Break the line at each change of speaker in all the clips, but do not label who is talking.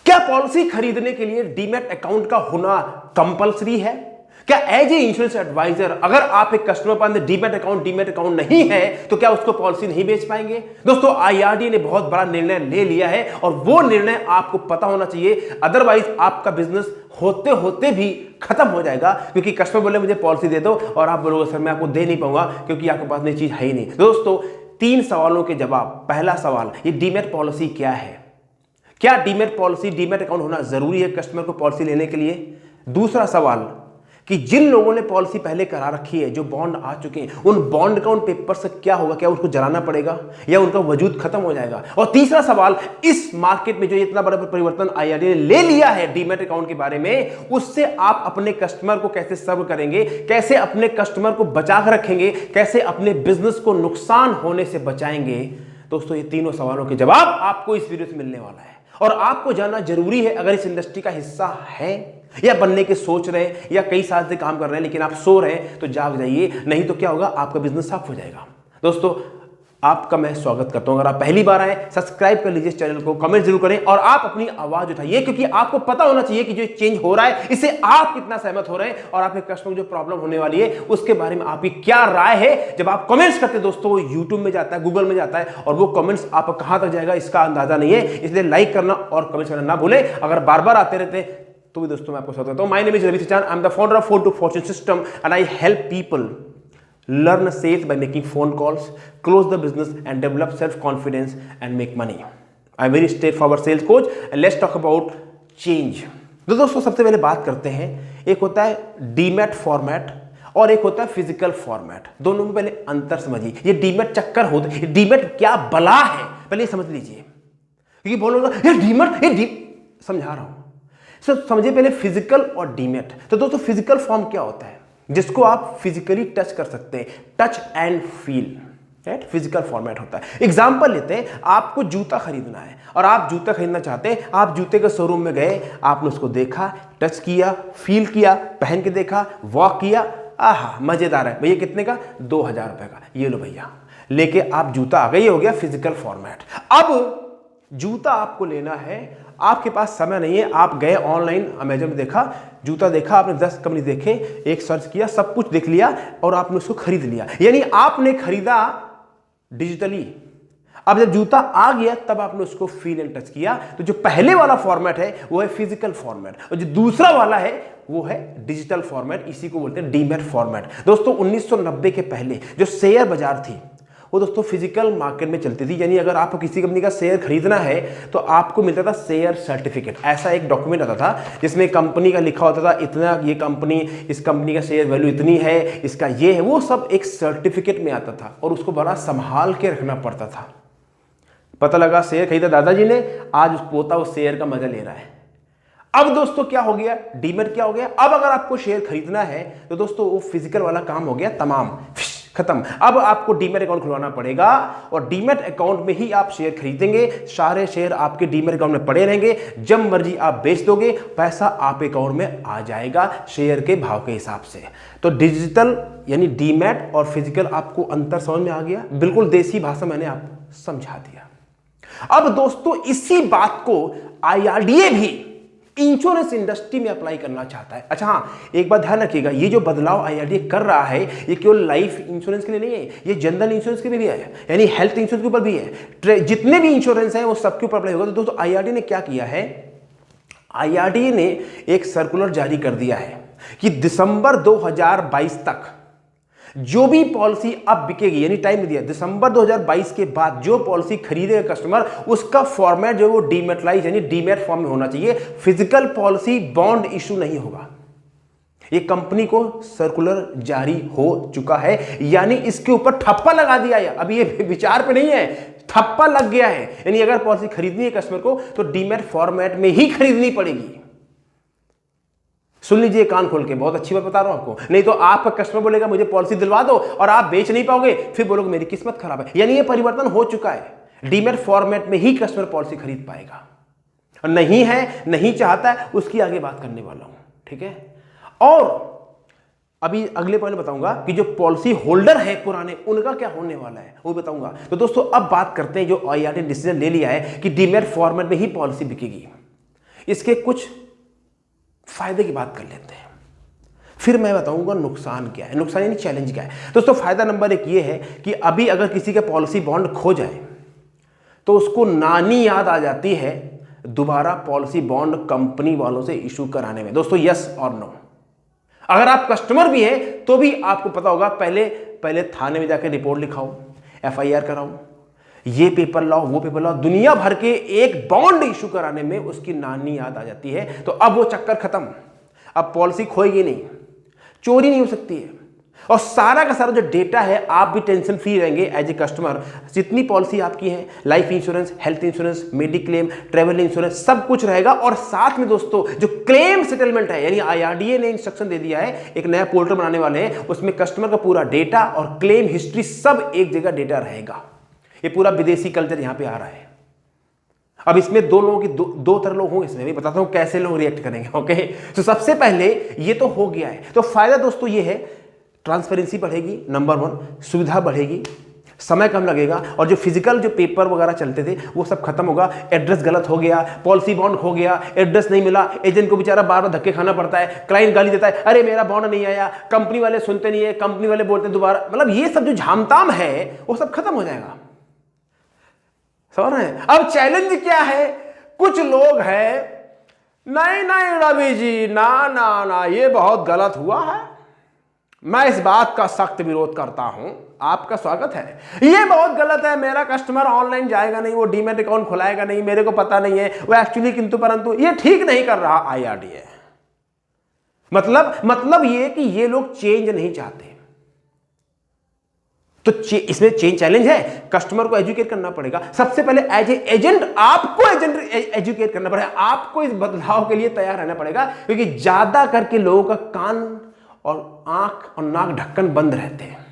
क्या पॉलिसी खरीदने के लिए डीमैट अकाउंट का होना कंपलसरी है? क्या एज ए इंश्योरेंस एडवाइजर अगर आप एक कस्टमर पास डीमैट अकाउंट नहीं है तो क्या उसको पॉलिसी नहीं बेच पाएंगे? दोस्तों, आईआरडीए ने बहुत बड़ा निर्णय ले लिया है और वो निर्णय आपको पता होना चाहिए, अदरवाइज आपका बिजनेस होते होते भी खत्म हो जाएगा। क्योंकि कस्टमर बोले मुझे पॉलिसी दे दो और आप बोलोगे सर मैं आपको दे नहीं पाऊंगा क्योंकि आपके पास नई चीज है ही नहीं। दोस्तों, 3 सवालों के जवाब। पहला सवाल, ये डीमैट पॉलिसी क्या है? क्या डीमैट पॉलिसी, डीमैट अकाउंट होना जरूरी है कस्टमर को पॉलिसी लेने के लिए? दूसरा सवाल कि जिन लोगों ने पॉलिसी पहले करा रखी है, जो बॉन्ड आ चुके हैं, उन बॉन्ड का उन पेपर से क्या होगा? क्या उसको जलाना पड़ेगा या उनका वजूद खत्म हो जाएगा? और तीसरा सवाल, इस मार्केट में जो इतना बड़ा परिवर्तन आईआरडीए ने ले लिया है डीमैट अकाउंट के बारे में, उससे आप अपने कस्टमर को कैसे सर्व करेंगे, कैसे अपने कस्टमर को बचा कर रखेंगे, कैसे अपने बिजनेस को नुकसान होने से बचाएंगे? दोस्तों, ये तीनों सवालों के जवाब आपको इस वीडियो से मिलने वाला है और आपको जानना जरूरी है। अगर इस इंडस्ट्री का हिस्सा है या बनने के सोच रहे हैं या कई साल से काम कर रहे हैं लेकिन आप सो रहे हैं, तो जाग जाइए, नहीं तो क्या होगा, आपका बिजनेस साफ हो जाएगा। दोस्तों, आपका मैं स्वागत करता हूं। अगर आप पहली बार आए, सब्सक्राइब कर लीजिए चैनल को, कमेंट जरूर करें और आप अपनी आवाज उठाइए, क्योंकि आपको पता होना चाहिए कि जो चेंज हो रहा है इससे आप कितना सहमत हो रहे हैं और आपके कस्टमर जो प्रॉब्लम होने वाली है उसके बारे में आपकी क्या राय है। जब आप कमेंट्स करते हैं दोस्तों, वो यूट्यूब में जाता है, गूगल में जाता है और वो कमेंट्स आप कहां तक जाएगा इसका अंदाजा नहीं है, इसलिए लाइक करना और कमेंट्स करना ना भूलें। अगर बार बार आते रहते हैं तो भी दोस्तों मैं आपको स्वागत करता हूं। My name is Ravi Sachan, I am the founder of phone to fortune system and I help people learn sales by making phone calls, close the business and develop self-confidence and make money. I am very straightforward sales coach and let's talk about change. तो दोस्तों, सबसे पहले बात करते हैं, एक होता है डीमैट फॉर्मेट और एक होता है फिजिकल फॉर्मेट। दोनों में पहले अंतर समझिए। ये डीमैट चक्कर होता है, डीमैट क्या बला है पहले समझ लीजिए, क्योंकि बोलोगे ये डीमैट, ये समझा रहा हूं। सर समझिए पहले फिजिकल और डीमैट। तो दोस्तों, फिजिकल फॉर्म क्या होता है? जिसको आप फिजिकली टच कर सकते हैं, touch and feel, right? Physical format होता है। एग्जांपल लेते हैं, आपको जूता खरीदना है और आप जूता खरीदना चाहते हैं, आप जूते के शोरूम में गए, आपने उसको देखा, टच किया, फील किया, पहन के देखा, वॉक किया, आहा मजेदार है भैया, कितने का? 2000 रुपए का, ये लो भैया, लेके आप जूता आ गई, हो गया फिजिकल फॉर्मेट। अब जूता आपको लेना है, आपके पास समय नहीं है, आप गए ऑनलाइन अमेजन में देखा, जूता देखा, आपने 10 कंपनी देखे, एक सर्च किया, सब कुछ देख लिया और आपने उसको खरीद लिया, यानी आपने खरीदा डिजिटली। अब जब जूता आ गया तब आपने उसको फील एंड टच किया। तो जो पहले वाला फॉर्मेट है वो है फिजिकल फॉर्मेट और जो दूसरा वाला है वो है डिजिटल फॉर्मेट, इसी को बोलते हैं डीमैट फॉर्मेट। दोस्तों, 1990 के पहले जो शेयर बाजार थी वो दोस्तों फिजिकल मार्केट में चलती थी, यानी अगर आपको किसी कंपनी का शेयर खरीदना है तो आपको मिलता था शेयर सर्टिफिकेट। ऐसा एक डॉक्यूमेंट आता था जिसमें कंपनी का लिखा होता था, इतना ये कंपनी, इस कंपनी का शेयर वैल्यू इतनी है, इसका ये है, वो सब एक सर्टिफिकेट में आता था और उसको बड़ा संभाल के रखना पड़ता था। पता लगा शेयर खरीदा दादाजी ने, आज पोता उस शेयर का मजा ले रहा है। अब दोस्तों क्या हो गया, डीमैट क्या हो गया? अब अगर आपको शेयर खरीदना है तो दोस्तों वो फिजिकल वाला काम हो गया तमाम, खत्म। अब आपको डीमैट अकाउंट खुलवाना पड़ेगा और डीमैट अकाउंट में ही आप शेयर खरीदेंगे, सारे शेयर आपके डीमैट अकाउंट में पड़े रहेंगे, जब मर्जी आप बेच दोगे, पैसा आप अकाउंट में आ जाएगा शेयर के भाव के हिसाब से। तो डिजिटल यानी डीमैट और फिजिकल, आपको अंतर समझ में आ गया? बिल्कुल देसी भाषा मैंने आपको समझा दिया। अब दोस्तों, इसी बात को आईआरडीए भी इंश्योरेंस इंडस्ट्री में अप्लाई करना चाहता है। अच्छा हाँ, एक बात ध्यान रखिएगा, ये जो बदलाव आईआरडीए कर रहा है ये केवल लाइफ इंश्योरेंस के लिए नहीं है, ये जनरल इंश्योरेंस के लिए भी है, यानी हेल्थ इंश्योरेंस के ऊपर भी है, जितने भी इंश्योरेंस हैं वो सबके ऊपर अप्लाई होगा। तो दोस्तों, आईआरडीए ने क्या किया है, आईआरडीए ने एक सर्कुलर जारी कर दिया है कि दिसंबर 2022 तक जो भी पॉलिसी अब बिकेगी, यानी टाइम दिया दिसंबर 2022 के बाद जो पॉलिसी खरीदेगा कस्टमर, उसका फॉर्मेट जो है वो डीमैटलाइज यानी डीमैट फॉर्म में होना चाहिए। फिजिकल पॉलिसी बॉन्ड इशू नहीं होगा। ये कंपनी को सर्कुलर जारी हो चुका है, यानी इसके ऊपर ठप्पा लगा दिया है। अभी ये विचार पे नहीं है, ठप्पा लग गया है, यानी अगर पॉलिसी खरीदनी है कस्टमर को तो डीमैट फॉर्मेट में ही खरीदनी पड़ेगी। सुन लीजिए कान खोल के, बहुत अच्छी बात बता रहा हूं आपको, नहीं तो आपका कस्टमर बोलेगा मुझे पॉलिसी दिलवा दो और आप बेच नहीं पाओगे, फिर बोलोगे मेरी किस्मत खराब है। यानी ये परिवर्तन हो चुका है, डीमैट फॉर्मेट में ही कस्टमर पॉलिसी खरीद पाएगा। और नहीं है, नहीं चाहता है, उसकी आगे बात करने वाला हूं, ठीक है। और अभी अगले पॉइंट बताऊंगा कि जो पॉलिसी होल्डर है पुराने, उनका क्या होने वाला है वो बताऊंगा। तो दोस्तों अब बात करते हैं जो आईआरडीए ने डिसीजन ले लिया है कि डीमैट फॉर्मेट में ही पॉलिसी बिकेगी। इसके कुछ फायदे की बात कर लेते हैं, फिर मैं बताऊंगा नुकसान क्या है, नुकसान यानी चैलेंज क्या है। दोस्तों फायदा नंबर एक ये है कि अभी अगर किसी का पॉलिसी बॉन्ड खो जाए तो उसको नानी याद आ जाती है दोबारा पॉलिसी बॉन्ड कंपनी वालों से इशू कराने में। दोस्तों यस और नो, अगर आप कस्टमर भी हैं तो भी आपको पता होगा पहले थाने में जाकर रिपोर्ट लिखाओ, एफआईआर कराओ, ये पेपर लाओ, वो पेपर लाओ, दुनिया भर के एक बॉन्ड इशू कराने में उसकी नानी याद आ जाती है। तो अब वो चक्कर खत्म, अब पॉलिसी खोएगी नहीं, चोरी नहीं हो सकती है, और सारा का सारा जो डेटा है आप भी टेंशन फ्री रहेंगे एज ए कस्टमर। जितनी पॉलिसी आपकी है, life insurance, health insurance, mediclaim, travel insurance, सब कुछ रहेगा। और साथ में दोस्तों जो क्लेम सेटलमेंट है, यानी आईआरडीए ने इंस्ट्रक्शन दे दिया है, एक नया पोर्टल बनाने वाले हैं, उसमें कस्टमर का पूरा डेटा और क्लेम हिस्ट्री सब एक जगह डेटा रहेगा। ये पूरा विदेशी कल्चर यहां पे आ रहा है। अब इसमें दो लोगों की दो तरह लोग होंगे, इसमें भी बताता हूं कैसे लोग रिएक्ट करेंगे। ओके, तो सबसे पहले ये तो हो गया है। तो फायदा दोस्तों ये है, ट्रांसपेरेंसी बढ़ेगी, नंबर 1, सुविधा बढ़ेगी, समय कम लगेगा, और जो फिजिकल जो पेपर वगैरह चलते थे वो सब खत्म होगा। एड्रेस गलत हो गया, पॉलिसी बॉन्ड खो गया, एड्रेस नहीं मिला, एजेंट को बेचारा बार बार धक्के खाना पड़ता है, क्लाइंट गाली देता है, अरे मेरा बॉन्ड नहीं आया, कंपनी वाले सुनते नहीं है, कंपनी वाले बोलते दोबारा, मतलब ये सब जो झामताम है वो सब खत्म हो जाएगा। समझ रहे हैं? अब चैलेंज क्या है? कुछ लोग हैं, नहीं रवि जी, ना ये बहुत गलत हुआ है, मैं इस बात का सख्त विरोध करता हूं, आपका स्वागत है, ये बहुत गलत है, मेरा कस्टमर ऑनलाइन जाएगा नहीं, वो डीमैट अकाउंट खुलाएगा नहीं, मेरे को पता नहीं है, वो एक्चुअली किंतु परंतु ये ठीक नहीं कर रहा आईआरडीए। मतलब ये कि ये लोग चेंज नहीं चाहते। तो इसमें चेंज चैलेंज है, कस्टमर को एजुकेट करना पड़ेगा। सबसे पहले एज ए एजेंट आपको एजुकेट करना पड़ेगा, आपको इस बदलाव के लिए तैयार रहना पड़ेगा, क्योंकि ज्यादा करके लोगों का कान और आंख और नाक ढक्कन बंद रहते हैं,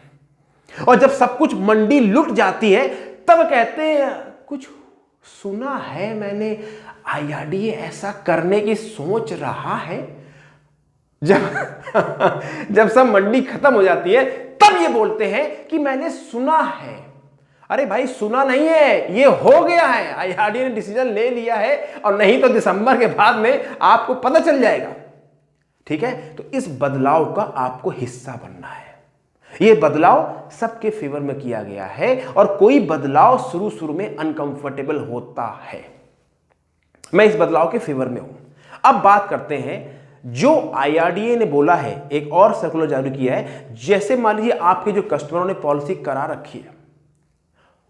और जब सब कुछ मंडी लुट जाती है तब कहते हैं कुछ सुना है मैंने, आईआरडीए ऐसा करने की सोच रहा है। जब सब मंडी खत्म हो जाती है तब ये बोलते हैं कि मैंने सुना है। अरे भाई सुना नहीं है, ये हो गया है, आईआरडीए ने डिसीजन ले लिया है, और नहीं तो दिसंबर के बाद में आपको पता चल जाएगा। ठीक है, तो इस बदलाव का आपको हिस्सा बनना है। यह बदलाव सबके फेवर में किया गया है, और कोई बदलाव शुरू में अनकंफर्टेबल होता है। मैं इस बदलाव के फेवर में हूं। अब बात करते हैं जो आईआरडीए ने बोला है, एक और सर्कुलर जारी किया है। जैसे मान लीजिए आपके जो कस्टमरों ने पॉलिसी करा रखी है,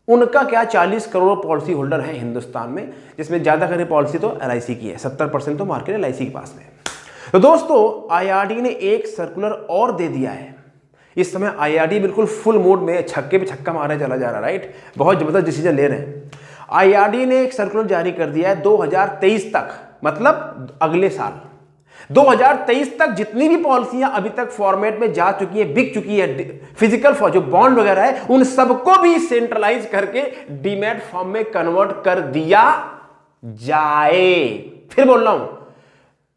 उनका क्या 40 करोड़ पॉलिसी होल्डर है हिंदुस्तान में, जिसमें ज्यादा करके पॉलिसी तो एलआईसी की है, 70% तो मार्केट एलआईसी के पास में। तो दोस्तों आईआरडीए ने एक सर्कुलर और दे दिया है। इस समय आईआरडीए बिल्कुल फुल मोड में छक्के पे छक्का मारने चला जा रहा है, राइट, बहुत जबरदस्त डिसीजन ले रहे हैं। आईआरडीए ने एक सर्कुलर जारी कर दिया है 2023 तक, मतलब अगले साल 2023 तक जितनी भी पॉलिसियां अभी तक फॉर्मेट में जा चुकी है, बिक चुकी है, फिजिकल जो बॉन्ड वगैरह है, उन सबको भी सेंट्रलाइज करके डीमैट फॉर्म में कन्वर्ट कर दिया जाए। फिर बोल रहा हूं,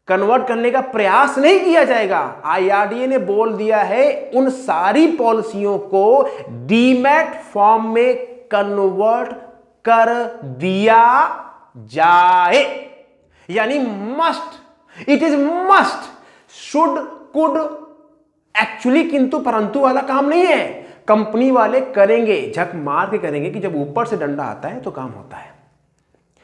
कन्वर्ट करने का प्रयास नहीं किया जाएगा। आईआरडीए ने बोल दिया है उन सारी पॉलिसियों को डीमैट फॉर्म में कन्वर्ट कर दिया जाए, यानी must, it is must, should, could, actually किंतु परंतु वाला काम नहीं है। कंपनी वाले करेंगे, झक मार के करेंगे कि जब ऊपर से डंडा आता है तो काम होता है।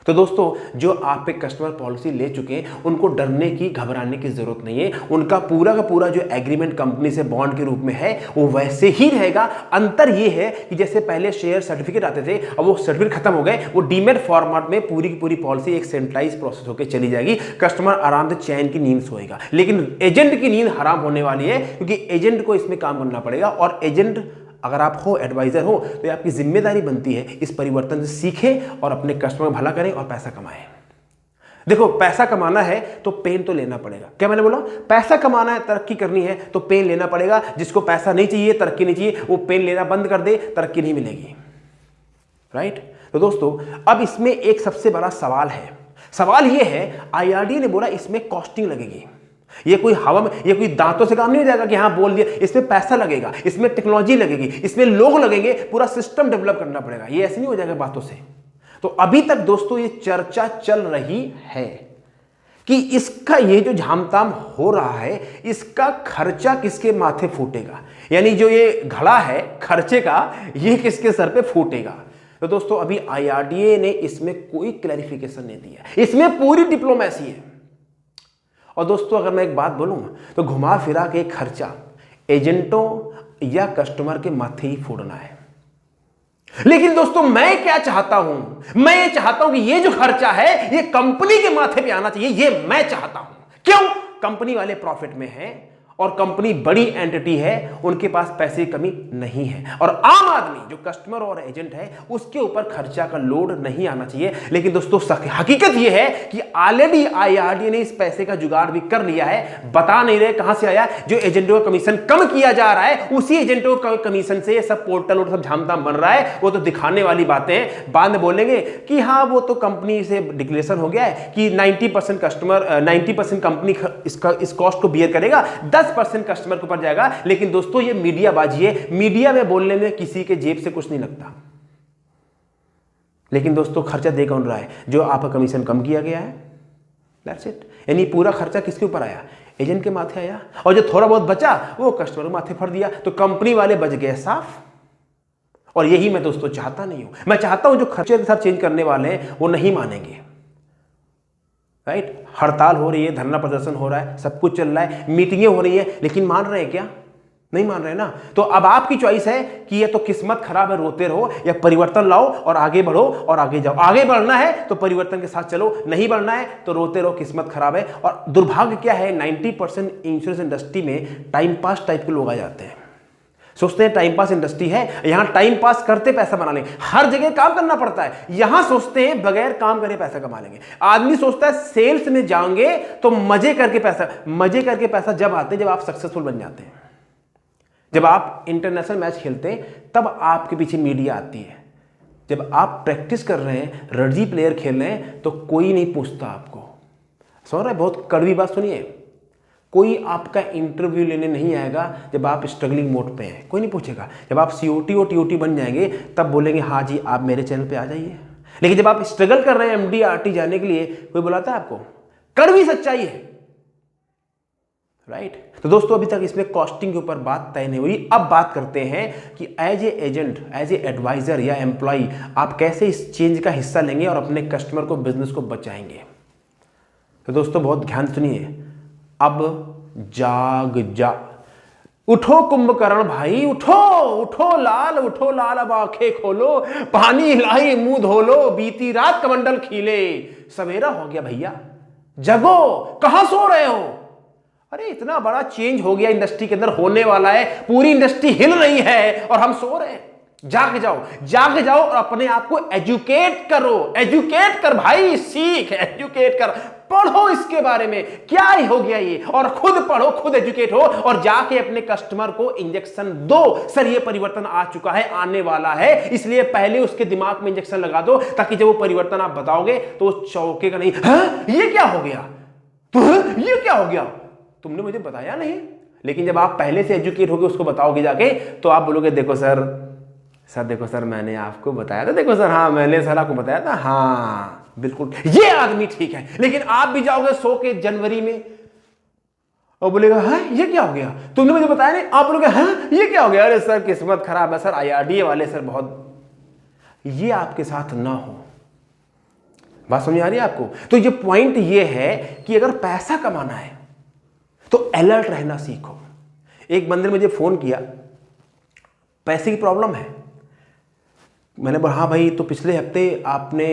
तो दोस्तों जो आप एक कस्टमर पॉलिसी ले चुके हैं उनको डरने की, घबराने की जरूरत नहीं है। उनका पूरा का पूरा जो एग्रीमेंट कंपनी से बॉन्ड के रूप में है वो वैसे ही रहेगा। अंतर ये है कि जैसे पहले शेयर सर्टिफिकेट आते थे, अब वो सर्टिफिकेट खत्म हो गए, वो डीमैट फॉर्मेट में पूरी की पूरी पॉलिसी एक सेंट्रलाइज प्रोसेस होकर चली जाएगी। कस्टमर आराम से चैन की नींद सोएगा, लेकिन एजेंट की नींद हराम होने वाली है, क्योंकि एजेंट को इसमें काम करना पड़ेगा। और एजेंट अगर आप हो, एडवाइजर हो, तो ये आपकी जिम्मेदारी बनती है इस परिवर्तन से सीखें और अपने कस्टमर का भला करें और पैसा कमाएं। देखो पैसा कमाना है तो पेन तो लेना पड़ेगा। क्या मैंने बोला? पैसा कमाना है, तरक्की करनी है तो पेन लेना पड़ेगा। जिसको पैसा नहीं चाहिए, तरक्की नहीं चाहिए, वो पेन लेना बंद कर दे, तरक्की नहीं मिलेगी, राइट। तो दोस्तों अब इसमें एक सबसे बड़ा सवाल है। सवाल ये है, आईआरडीए ने बोला इसमें कॉस्टिंग लगेगी। ये कोई हवा में, ये कोई दांतों से काम नहीं हो जाएगा कि हाँ बोल दिया। इसमें पैसा लगेगा, इसमें टेक्नोलॉजी लगेगी, इसमें लोग लगेंगे, पूरा सिस्टम डेवलप करना पड़ेगा। ये ऐसे नहीं हो जाएगा बातों से। तो अभी तक दोस्तों ये चर्चा चल रही है कि इसका ये जो झामताम हो रहा है इसका खर्चा किसके माथे फूटेगा, यानी जो ये घड़ा है खर्चे का ये किसके सर पे फूटेगा। तो दोस्तों अभी IRDA ने इसमें कोई क्लैरिफिकेशन नहीं दिया, इसमें पूरी डिप्लोमेसी है। और दोस्तों अगर मैं एक बात बोलूं तो घुमा फिरा के खर्चा एजेंटों या कस्टमर के माथे ही फोड़ना है। लेकिन दोस्तों मैं क्या चाहता हूं, मैं ये चाहता हूं कि ये जो खर्चा है ये कंपनी के माथे पे आना चाहिए, ये मैं चाहता हूं। क्यों? कंपनी वाले प्रॉफिट में हैं और कंपनी बड़ी एंटिटी है, उनके पास पैसे की कमी नहीं है, और आम आदमी जो कस्टमर और एजेंट है उसके ऊपर खर्चा का लोड नहीं आना चाहिए। लेकिन दोस्तों हकीकत यह है कि ऑलरेडी IRDA ने इस पैसे का जुगाड़ भी कर लिया है, बता नहीं रहे कहां से आया। जो एजेंटों का कमीशन कम किया जा रहा है उसी एजेंटों का कमीशन से ये सब पोर्टल और सब झामताम बन रहा है। वो तो दिखाने वाली बातें हैं, बाद में बोलेंगे कि हाँ वो तो कंपनी से डिक्लेरेशन हो गया है कि 90% कस्टमर 90% कंपनी इस कॉस्ट को बियर करेगा, 10% कस्टमर के ऊपर जाएगा। लेकिन दोस्तों ये मीडिया बाजी है, मीडिया में बोलने में किसी के जेब से कुछ नहीं लगता। लेकिन दोस्तों खर्चा दे कौन रहा है? जो आपका कमीशन कम किया गया है, दैट्स इट। यानी पूरा खर्चा किसके ऊपर आया? एजेंट के माथे आया, और जो थोड़ा बहुत बचा वो कस्टमर के माथे फट दिया, तो कंपनी वाले बच गए साफ। और यही मैं दोस्तों चाहता नहीं हूं। मैं चाहता हूं जो खर्चे के साथ चेंज करने वाले हैं वो नहीं मानेंगे, राइट। हड़ताल हो रही है, धरना प्रदर्शन हो रहा है, सब कुछ चल रहा है, मीटिंगें हो रही है, लेकिन मान रहे हैं क्या? नहीं मान रहे ना। तो अब आपकी चॉइस है कि ये तो किस्मत खराब है रोते रहो, या परिवर्तन लाओ और आगे बढ़ो और आगे जाओ। आगे बढ़ना है तो परिवर्तन के साथ चलो, नहीं बढ़ना है तो रोते रहो, किस्मत खराब है। और दुर्भाग्य क्या है, 90% इंश्योरेंस इंडस्ट्री में टाइम पास टाइप के लोग आ जाते हैं, सोचते हैं टाइम पास इंडस्ट्री है, यहां टाइम पास करते पैसा बना लेंगे। हर जगह काम करना पड़ता है, यहां सोचते हैं बगैर काम करे पैसा कमा लेंगे। आदमी सोचता है सेल्स में जाएंगे तो मजे करके पैसा जब आते हैं जब आप सक्सेसफुल बन जाते हैं, जब आप इंटरनेशनल मैच खेलते हैं तब आपके पीछे मीडिया आती है। जब आप प्रैक्टिस कर रहे हैं, रणजी प्लेयर खेल रहे हैं, तो कोई नहीं पूछता आपको। सुन रहे, बहुत कड़वी बात सुनिए, कोई आपका इंटरव्यू लेने नहीं आएगा जब आप स्ट्रगलिंग मोड पे हैं, कोई नहीं पूछेगा। जब आप COT और TOT बन जाएंगे तब बोलेंगे हाँ जी आप मेरे चैनल पे आ जाइए। लेकिन जब आप स्ट्रगल कर रहे हैं MD RT जाने के लिए, कोई बुलाता है आपको? कड़वी सच्चाई है, राइट। तो दोस्तों अभी तक इसमें कॉस्टिंग के ऊपर बात तय नहीं हुई। अब बात करते हैं कि as a agent, as a advisor या एम्प्लॉय आप कैसे इस चेंज का हिस्सा लेंगे और अपने कस्टमर को, बिजनेस को बचाएंगे। तो दोस्तों बहुत ध्यान सुनिए, अब जा उठो कुंभकर्ण भाई, उठो लाल, अब आंखें खोलो, पानी लाई मुंह धो लो, बीती रात कमंडल खीले, सवेरा हो गया भैया, जगो, कहां सो रहे हो? अरे इतना बड़ा चेंज हो गया इंडस्ट्री के अंदर, होने वाला है, पूरी इंडस्ट्री हिल रही है और हम सो रहे हैं। जाग जाओ और अपने आप को एजुकेट करो, एजुकेट कर भाई, सीख, एजुकेट कर, पढ़ो इसके बारे में क्या ही हो गया ये, और खुद पढ़ो, खुद एजुकेट हो और जाके अपने कस्टमर को इंजेक्शन दो। सर ये परिवर्तन आ चुका है, आने वाला है, इसलिए पहले उसके दिमाग में इंजेक्शन लगा दो, ताकि जब वो परिवर्तन आप बताओगे तो वो चौंकेगा नहीं, हाँ ये क्या हो गया, तो ये क्या हो गया, तुमने मुझे बताया नहीं। लेकिन जब आप पहले से एजुकेट होगे उसको बताओगे जाके, तो आप बोलोगे देखो सर देखो सर मैंने आपको बताया था, देखो सर हाँ मैंने सर आपको बताया था, हाँ बिल्कुल ये आदमी ठीक है। लेकिन आप भी जाओगे सो के जनवरी में और बोलेगा हाँ ये क्या हो गया, तुमने मुझे बताया नहीं, आप बोलोगे हाँ ये क्या हो गया, अरे सर किस्मत खराब है सर, IRDA वाले सर बहुत, ये आपके साथ ना हो। बात समझ आ रही है आपको? तो ये पॉइंट ये है कि अगर पैसा कमाना है तो अलर्ट रहना सीखो। एक बंदे ने मुझे फोन किया, पैसे की प्रॉब्लम है। मैंने बोला हाँ भाई, तो पिछले हफ्ते आपने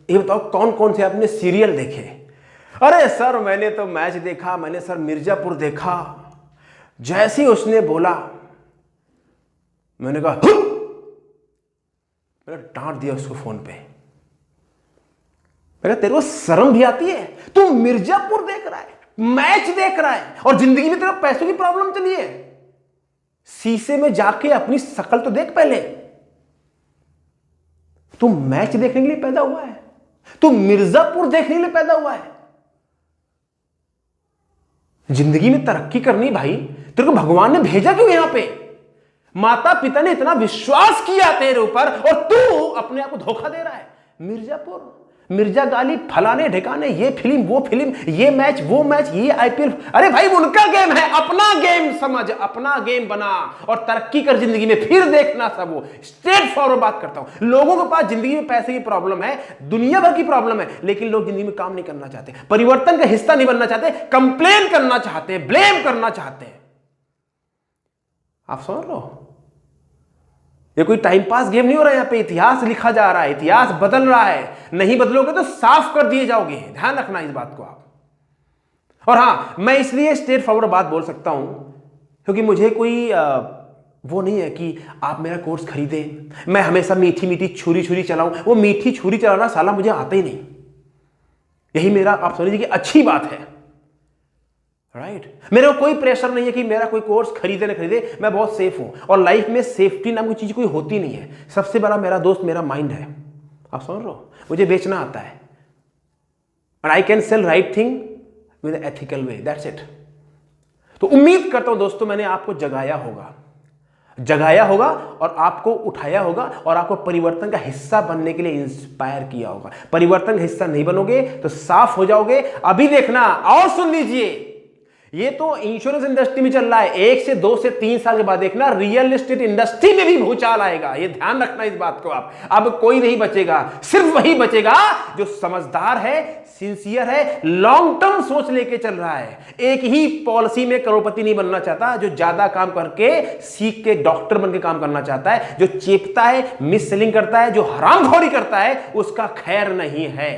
ये बताओ कौन कौन से आपने सीरियल देखे? अरे सर मैंने तो मैच देखा, मैंने सर मिर्जापुर देखा। जैसे ही उसने बोला मैंने कहा मैंने डांट दिया उसको फोन पे। मैंने तेरे को शर्म भी आती है? तू मिर्जापुर देख रहा है, मैच देख रहा है, और जिंदगी में तेरा पैसों की प्रॉब्लम चली है? शीशे में जाके अपनी शक्ल तो देख पहले। तू मैच देखने के लिए पैदा हुआ है? तू मिर्जापुर देखने के लिए पैदा हुआ है? जिंदगी में तरक्की करनी भाई, तेरे को भगवान ने भेजा क्यों यहां पे? माता पिता ने इतना विश्वास किया तेरे ऊपर और तू अपने आप को धोखा दे रहा है। मिर्जापुर मिर्जा गालिब, फलाने ढिकाने, ये फिल्म वो फिल्म, ये मैच वो मैच, ये आईपीएल। अरे भाई उनका गेम है, अपना गेम समझ, अपना गेम बना और तरक्की कर जिंदगी में, फिर देखना सब। वो स्ट्रेट फॉरवर्ड बात करता हूं। लोगों के पास जिंदगी में पैसे की प्रॉब्लम है, दुनिया भर की प्रॉब्लम है, लेकिन लोग जिंदगी में काम नहीं करना चाहते, परिवर्तन का हिस्सा नहीं बनना चाहते, कंप्लेन करना चाहते हैं, ब्लेम करना चाहते हैं। आप समझ लो, ये कोई टाइम पास गेम नहीं हो रहा है, यहां पे इतिहास लिखा जा रहा है, इतिहास बदल रहा है। नहीं बदलोगे तो साफ कर दिए जाओगे, ध्यान रखना इस बात को आप। और हां, मैं इसलिए स्ट्रेट फॉरवर्ड बात बोल सकता हूं क्योंकि मुझे कोई वो नहीं है कि आप मेरा कोर्स खरीदें, मैं हमेशा मीठी मीठी छुरी छुरी चलाऊं। वो मीठी छुरी चलाना साला मुझे आता ही नहीं, यही मेरा आप समझ लीजिए कि अच्छी बात है, राइट। मेरे को कोई प्रेशर नहीं है कि मेरा कोई कोर्स खरीदे ना खरीदे, मैं बहुत सेफ हूं। और लाइफ में सेफ्टी नाम की चीज कोई होती नहीं है। सबसे बड़ा मेरा दोस्त मेरा माइंड है, आप समझ रहे हो। मुझे बेचना आता है, और I can sell right thing with ethical way, that's it. तो उम्मीद करता हूं दोस्तों मैंने आपको जगाया होगा और आपको उठाया होगा और आपको परिवर्तन का हिस्सा बनने के लिए इंस्पायर किया होगा। परिवर्तन का हिस्सा नहीं बनोगे तो साफ हो जाओगे। अभी देखना, और सुन लीजिए, ये तो इंश्योरेंस इंडस्ट्री में चल रहा है, 1 से 2 से 3 साल के बाद देखना रियल एस्टेट इंडस्ट्री में भी भूचाल आएगा। ये ध्यान रखना इस बात को आप। अब कोई नहीं बचेगा, सिर्फ वही बचेगा जो समझदार है, सिंसियर है, लॉन्ग टर्म सोच लेके चल रहा है। एक ही पॉलिसी में करोड़पति नहीं बनना चाहता, जो ज्यादा काम करके सीख के डॉक्टर बन के काम करना चाहता है। जो चेपता है, मिस सेलिंग करता है, जो हरामखोरी करता है, उसका खैर नहीं है।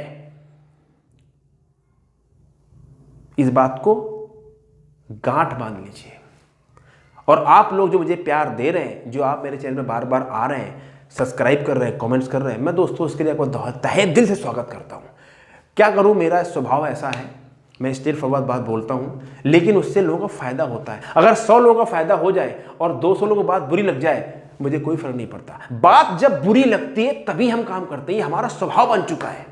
इस बात को गांठ बांध लीजिए। और आप लोग जो मुझे प्यार दे रहे हैं, जो आप मेरे चैनल में बार बार आ रहे हैं, सब्सक्राइब कर रहे हैं, कमेंट्स कर रहे हैं, मैं दोस्तों उसके लिए आपको तहे दिल से स्वागत करता हूं। क्या करूं, मेरा स्वभाव ऐसा है, मैं स्ट्रेट फॉरवर्ड बात बोलता हूं, लेकिन उससे लोगों को फायदा होता है। अगर 100 लोगों का फायदा हो जाए और 200 लोगों को बात बुरी लग जाए, मुझे कोई फर्क नहीं पड़ता। बात जब बुरी लगती है तभी हम काम करते हैं, हमारा स्वभाव बन चुका है।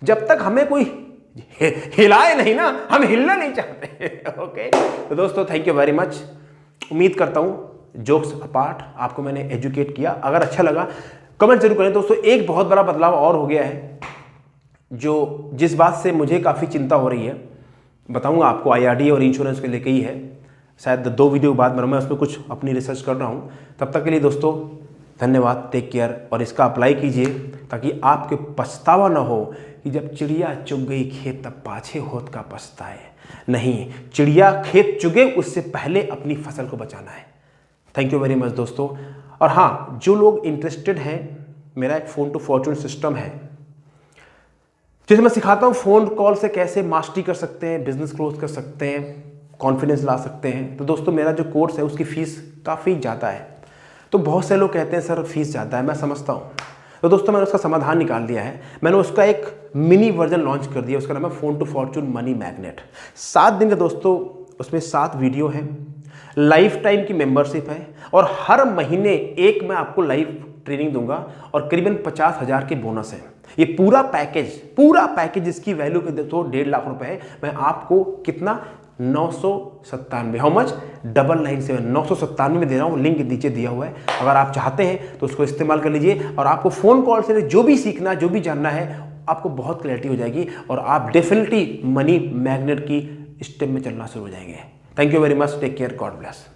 जब तक हमें कोई हिलाए नहीं ना, हम हिलना नहीं चाहते। ओके, तो दोस्तों थैंक यू वेरी मच। उम्मीद करता हूं जोक्स अपार्ट आपको मैंने एजुकेट किया। अगर अच्छा लगा कमेंट जरूर करें दोस्तों। एक बहुत बड़ा बदलाव और हो गया है, जो जिस बात से मुझे काफ़ी चिंता हो रही है, बताऊंगा आपको। IRDA और इंश्योरेंस के लेके ही है, शायद 2 वीडियो बाद मैं उसमें कुछ अपनी रिसर्च कर रहा हूँ। तब तक के लिए दोस्तों धन्यवाद, टेक केयर, और इसका अप्लाई कीजिए ताकि आपके पछतावा ना हो कि जब चिड़िया चुग गई खेत तब पाछे होत का पछताए। नहीं, चिड़िया खेत चुगे उससे पहले अपनी फसल को बचाना है। थैंक यू वेरी मच दोस्तों। और हाँ, जो लोग इंटरेस्टेड हैं, मेरा एक फ़ोन टू फॉर्चून सिस्टम है जिसे मैं सिखाता हूँ फ़ोन कॉल से कैसे मास्टरी कर सकते हैं, बिजनेस क्लोज कर सकते हैं, कॉन्फिडेंस ला सकते हैं। तो दोस्तों मेरा जो कोर्स है उसकी फ़ीस काफ़ी ज़्यादा है। तो बहुत से लोग कहते हैं सर फीस ज़्यादा है, मैं समझता हूँ। तो दोस्तों मैंने उसका समाधान निकाल दिया है। मैंने उसका एक मिनी वर्जन लॉन्च कर दिया, उसका नाम है phone to fortune money magnet. 7 दिन का दोस्तों उसमें 7 वीडियो हैं, लाइफ टाइम की मेंबरशिप है, और हर महीने एक मैं आपको लाइव ट्रेनिंग दूंगा, और करीबन 50,000 के बोनस है। ये पूरा पैकेज इसकी वैल्यू के दोस्तों 1.5 लाख रुपए है। मैं आपको कितना 997, हाउ मच 997 997 में दे रहा हूँ। लिंक नीचे दिया हुआ है, अगर आप चाहते हैं तो उसको इस्तेमाल कर लीजिए। और आपको फ़ोन कॉल से जो भी सीखना, जो भी जानना है, आपको बहुत क्लैरिटी हो जाएगी और आप डेफिनेटली मनी मैग्नेट की स्टेप में चलना शुरू हो जाएंगे। Thank you very much, take care, god bless.